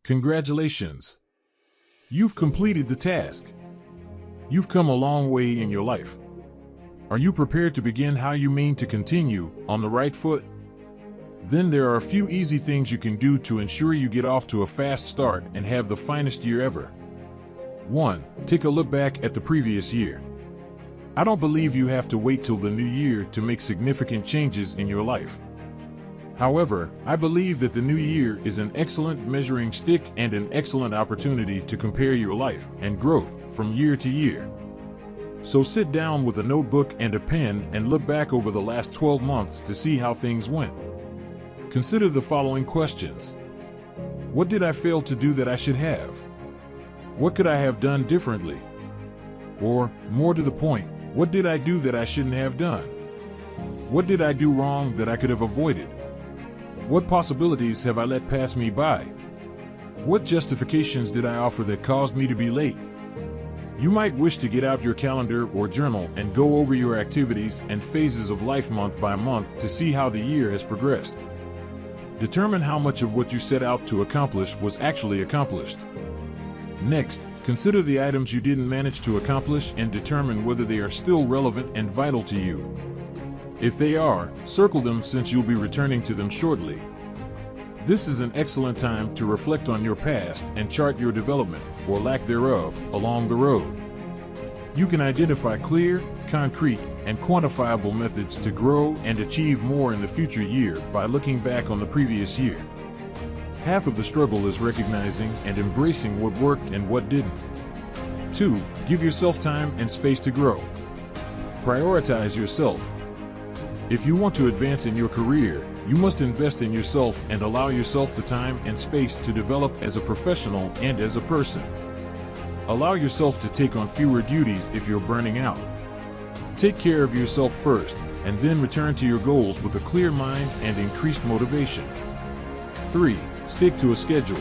Congratulations! You've completed the task. You've come a long way in your life. Are you prepared to begin how you mean to continue on the right foot? Then there are a few easy things you can do to ensure you get off to a fast start and have the finest year ever. 1. Take a look back at the previous year. I don't believe you have to wait till the new year to make significant changes in your life. However, I believe that the new year is an excellent measuring stick and an excellent opportunity to compare your life and growth from year to year. So sit down with a notebook and a pen and look back over the last 12 months to see how things went. Consider the following questions. What did I fail to do that I should have? What could I have done differently? Or, more to the point, what did I do that I shouldn't have done? What did I do wrong that I could have avoided? What possibilities have I let pass me by? What justifications did I offer that caused me to be late? You might wish to get out your calendar or journal and go over your activities and phases of life month by month to see how the year has progressed. Determine how much of what you set out to accomplish was actually accomplished. Next, consider the items you didn't manage to accomplish and determine whether they are still relevant and vital to you. If they are, circle them since you'll be returning to them shortly. This is an excellent time to reflect on your past and chart your development, or lack thereof, along the road. You can identify clear, concrete, and quantifiable methods to grow and achieve more in the future year by looking back on the previous year. Half of the struggle is recognizing and embracing what worked and what didn't. 2. Give yourself time and space to grow. Prioritize yourself. If you want to advance in your career, you must invest in yourself and allow yourself the time and space to develop as a professional and as a person. Allow yourself to take on fewer duties if you're burning out. Take care of yourself first, and then return to your goals with a clear mind and increased motivation. 3. Stick to a schedule.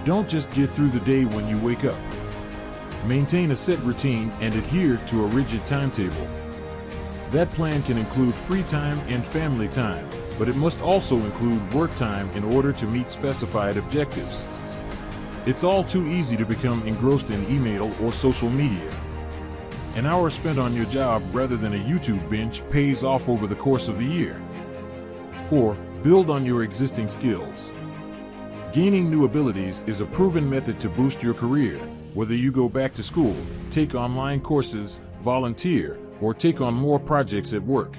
Don't just get through the day when you wake up. Maintain a set routine and adhere to a rigid timetable. That plan can include free time and family time, but it must also include work time in order to meet specified objectives. It's all too easy to become engrossed in email or social media. An hour spent on your job rather than a YouTube binge pays off over the course of the year. 4. Build on your existing skills. Gaining new abilities is a proven method to boost your career, whether you go back to school, take online courses, volunteer, or take on more projects at work.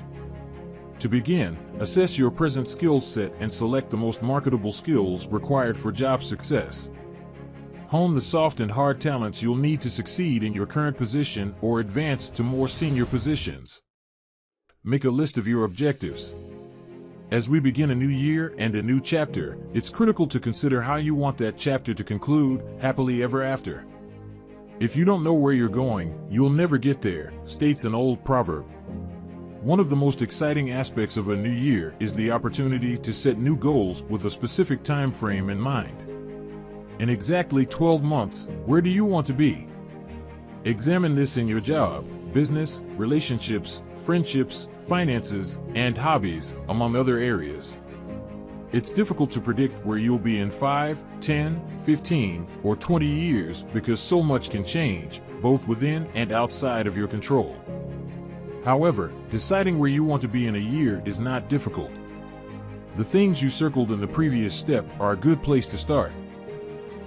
To begin, assess your present skill set and select the most marketable skills required for job success. Hone the soft and hard talents you'll need to succeed in your current position or advance to more senior positions. Make a list of your objectives. As we begin a new year and a new chapter, it's critical to consider how you want that chapter to conclude, happily ever after. If you don't know where you're going, you'll never get there, states an old proverb. One of the most exciting aspects of a new year is the opportunity to set new goals with a specific time frame in mind. In exactly 12 months, where do you want to be? Examine this in your job, business, relationships, friendships, finances, and hobbies, among other areas. It's difficult to predict where you'll be in 5, 10, 15, or 20 years because so much can change, both within and outside of your control. However, deciding where you want to be in a year is not difficult. The things you circled in the previous step are a good place to start.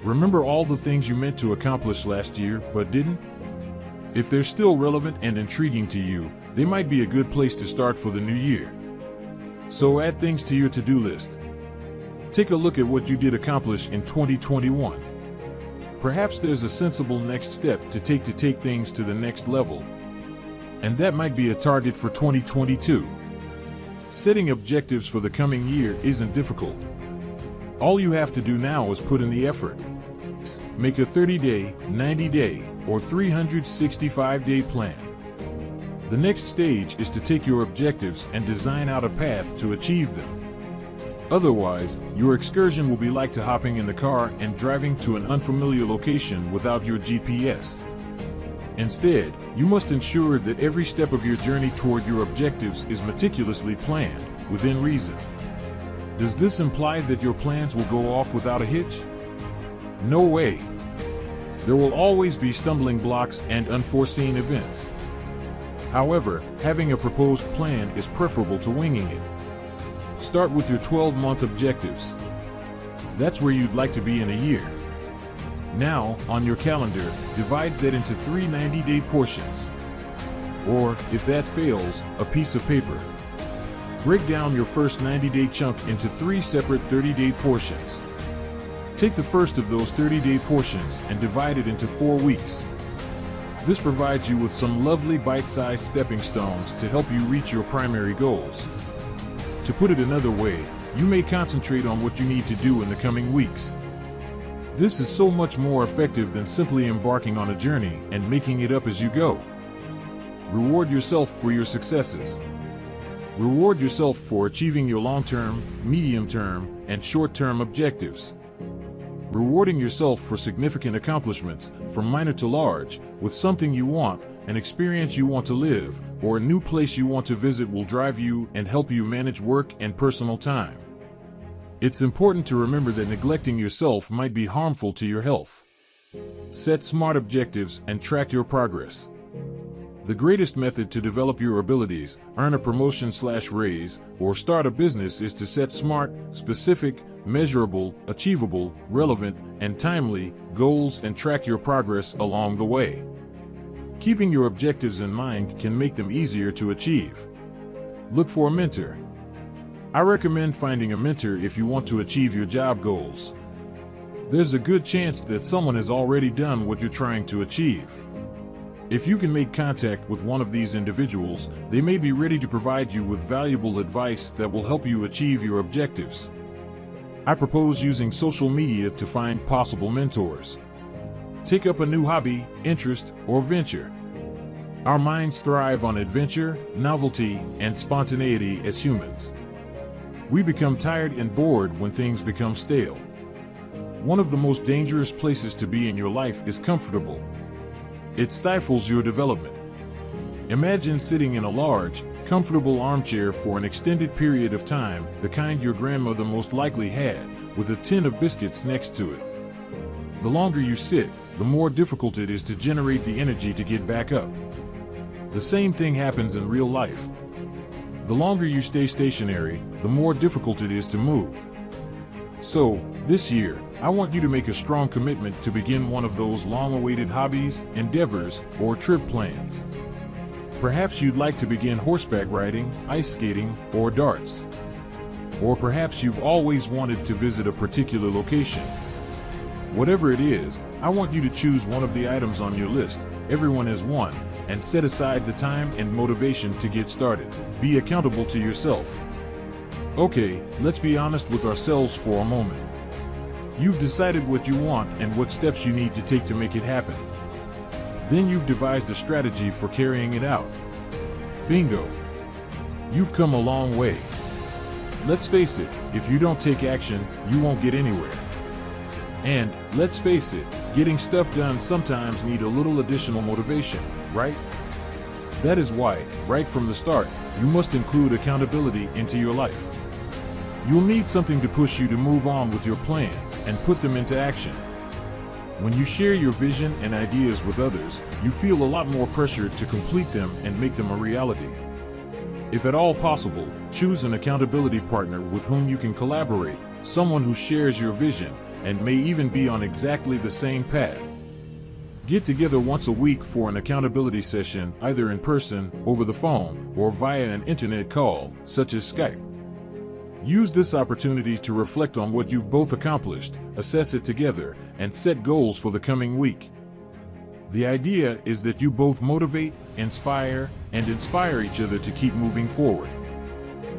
Remember all the things you meant to accomplish last year but didn't? If they're still relevant and intriguing to you, they might be a good place to start for the new year. So add things to your to-do list. Take a look at what you did accomplish in 2021. Perhaps there's a sensible next step to take things to the next level. And that might be a target for 2022. Setting objectives for the coming year isn't difficult. All you have to do now is put in the effort. Make a 30-day, 90-day, or 365-day plan. The next stage is to take your objectives and design out a path to achieve them. Otherwise, your excursion will be like to hopping in the car and driving to an unfamiliar location without your GPS. Instead, you must ensure that every step of your journey toward your objectives is meticulously planned, within reason. Does this imply that your plans will go off without a hitch? No way. There will always be stumbling blocks and unforeseen events. However, having a proposed plan is preferable to winging it. Start with your 12-month objectives. That's where you'd like to be in a year. Now, on your calendar, divide that into 3 90-day portions. Or, if that fails, a piece of paper. Break down your first 90-day chunk into 3 separate 30-day portions. Take the first of those 30-day portions and divide it into 4 weeks. This provides you with some lovely bite-sized stepping stones to help you reach your primary goals. To put it another way, you may concentrate on what you need to do in the coming weeks. This is so much more effective than simply embarking on a journey and making it up as you go. Reward yourself for your successes. Reward yourself for achieving your long-term, medium-term, and short-term objectives. Rewarding yourself for significant accomplishments, from minor to large, with something you want, an experience you want to live, or a new place you want to visit will drive you and help you manage work and personal time. It's important to remember that neglecting yourself might be harmful to your health. Set smart objectives and track your progress. The greatest method to develop your abilities, earn a promotion/raise, or start a business is to set smart, specific, measurable, achievable, relevant, and timely goals and track your progress along the way. Keeping your objectives in mind can make them easier to achieve. Look for a mentor. I recommend finding a mentor if you want to achieve your job goals. There's a good chance that someone has already done what you're trying to achieve. If you can make contact with one of these individuals, they may be ready to provide you with valuable advice that will help you achieve your objectives. I propose using social media to find possible mentors. Take up a new hobby, interest, or venture. Our minds thrive on adventure, novelty, and spontaneity as humans. We become tired and bored when things become stale. One of the most dangerous places to be in your life is comfortable. It stifles your development. Imagine sitting in a large, comfortable armchair for an extended period of time, the kind your grandmother most likely had, with a tin of biscuits next to it. The longer you sit, the more difficult it is to generate the energy to get back up. The same thing happens in real life. The longer you stay stationary, the more difficult it is to move. So, this year, I want you to make a strong commitment to begin one of those long-awaited hobbies, endeavors, or trip plans. Perhaps you'd like to begin horseback riding, ice skating, or darts. Or perhaps you've always wanted to visit a particular location. Whatever it is, I want you to choose one of the items on your list, everyone has one, and set aside the time and motivation to get started. Be accountable to yourself. Okay, let's be honest with ourselves for a moment. You've decided what you want and what steps you need to take to make it happen. Then you've devised a strategy for carrying it out. Bingo! You've come a long way. Let's face it, if you don't take action, you won't get anywhere. And, let's face it, getting stuff done sometimes need a little additional motivation, right? That is why, right from the start, you must include accountability into your life. You'll need something to push you to move on with your plans and put them into action. When you share your vision and ideas with others, you feel a lot more pressure to complete them and make them a reality. If at all possible, choose an accountability partner with whom you can collaborate, someone who shares your vision and may even be on exactly the same path. Get together once a week for an accountability session, either in person, over the phone, or via an internet call, such as Skype. Use this opportunity to reflect on what you've both accomplished, assess it together, and set goals for the coming week. The idea is that you both motivate, inspire, and inspire each other to keep moving forward.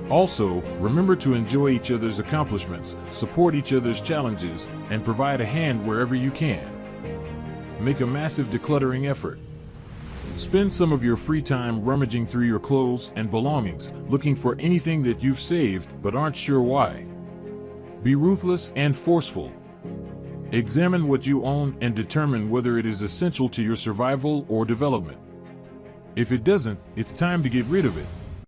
Also, remember to enjoy each other's accomplishments, support each other's challenges, and provide a hand wherever you can. Make a massive decluttering effort. Spend some of your free time rummaging through your clothes and belongings, looking for anything that you've saved but aren't sure why. Be ruthless and forceful. Examine what you own and determine whether it is essential to your survival or development. If it doesn't, it's time to get rid of it.